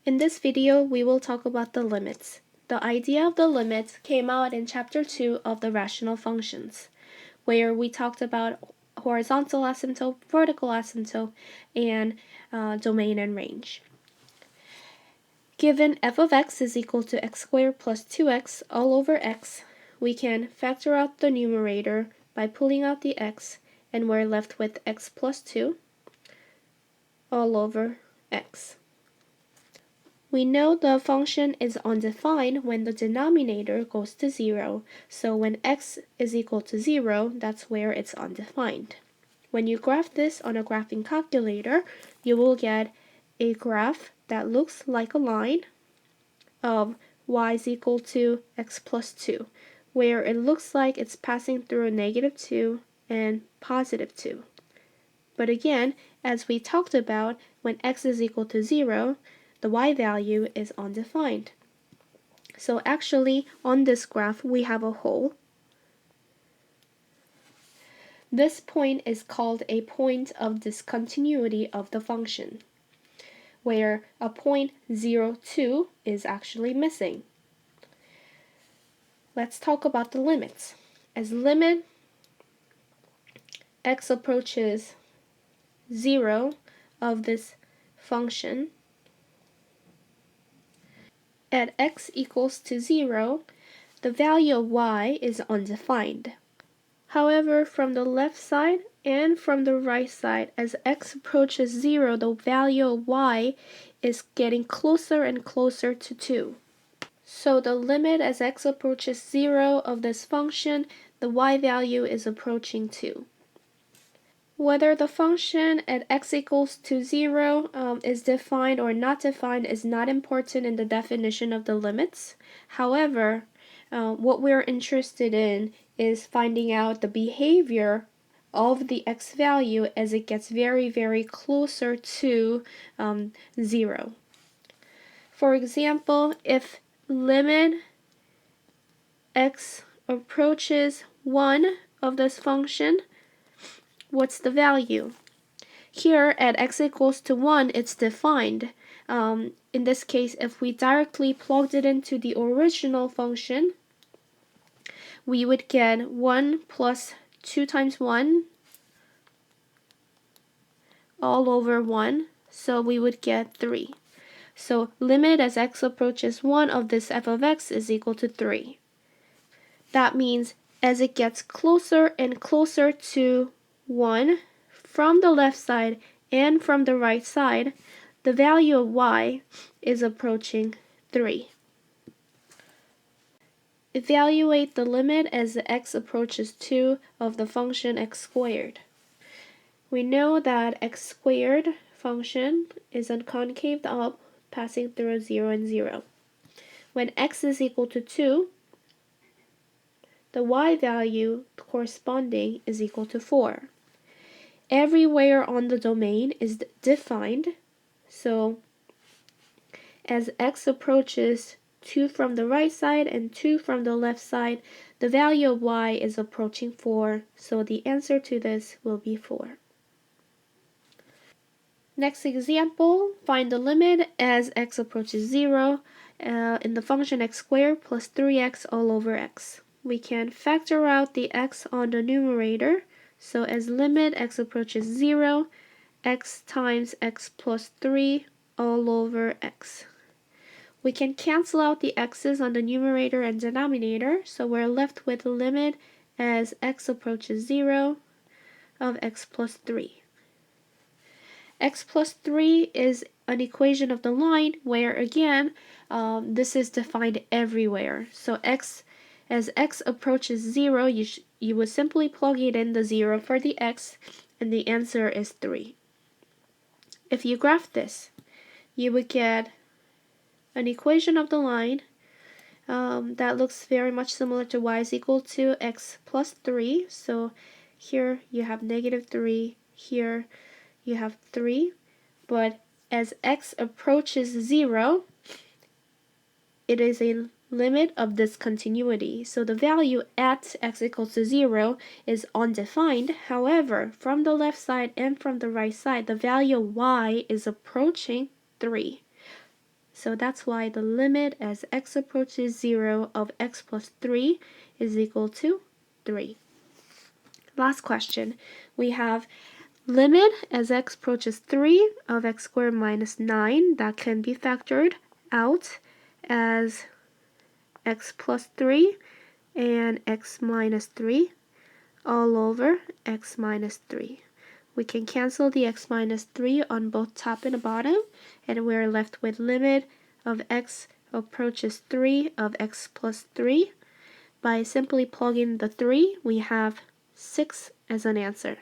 In this video, we will talk about the limits. The idea of the limits came out in Chapter 2 of the rational functions, where we talked about horizontal asymptote, vertical asymptote, and domain and range. Given f of x is equal to x squared plus 2x all over x, we can factor out the numerator by pulling out the x, and we're left with x plus 2 all over x. We know the function is undefined when the denominator goes to 0, so when x is equal to 0, that's where it's undefined. When you graph this on a graphing calculator, you will get a graph that looks like a line of y is equal to x plus 2, where it looks like it's passing through -2 and +2. But again, as we talked about, when x is equal to 0, the y value is undefined. So actually, on this graph, we have a hole. This point is called a point of discontinuity of the function, where a point 0, 2 is actually missing. Let's talk about the limits. As limit x approaches 0 of this function, at x equals to 0, the value of y is undefined. However, from the left side and from the right side, as x approaches 0, the value of y is getting closer and closer to 2. So the limit as x approaches 0 of this function, the y value is approaching 2. Whether the function at x equals to 0 is defined or not defined is not important in the definition of the limits. However, what we're interested in is finding out the behavior of the x value as it gets very, very closer to 0. For example, if limit x approaches 1 of this function, what's the value? Here at x equals to 1, it's defined. In this case, if we directly plugged it into the original function, we would get 1 plus 2 times 1 all over 1, so we would get 3. So limit as x approaches 1 of this f of x is equal to 3. That means as it gets closer and closer to 1 from the left side and from the right side, the value of y is approaching 3. Evaluate the limit as the x approaches 2 of the function x squared. We know that x squared function is unconcaved up, passing through 0 and 0. When x is equal to 2, the y value corresponding is equal to 4. Everywhere on the domain is defined, so as x approaches 2 from the right side and 2 from the left side, the value of y is approaching 4, so the answer to this will be 4. Next example, find the limit as x approaches 0 in the function x squared plus 3x all over x. We can factor out the x on the numerator, so as limit x approaches 0, x times x plus 3 all over x. We can cancel out the x's on the numerator and denominator, so we're left with a limit as x approaches 0 of x plus 3. X plus 3 is an equation of the line where, again, this is defined everywhere. So as x approaches 0, you would simply plug it in the 0 for the x, and the answer is 3. If you graph this, you would get an equation of the line that looks very much similar to y is equal to x plus 3. So here you have -3, here you have 3, but as x approaches 0, it is a limit of discontinuity. So the value at x equals to 0 is undefined. However, from the left side and from the right side, the value of y is approaching 3. So that's why the limit as x approaches 0 of x plus 3 is equal to 3. Last question. We have limit as x approaches 3 of x squared minus 9. That can be factored out as x plus 3 and x minus 3 all over x minus 3. We can cancel the x minus 3 on both top and bottom, and we're left with limit of x approaches 3 of x plus 3. By simply plugging the 3, we have 6 as an answer.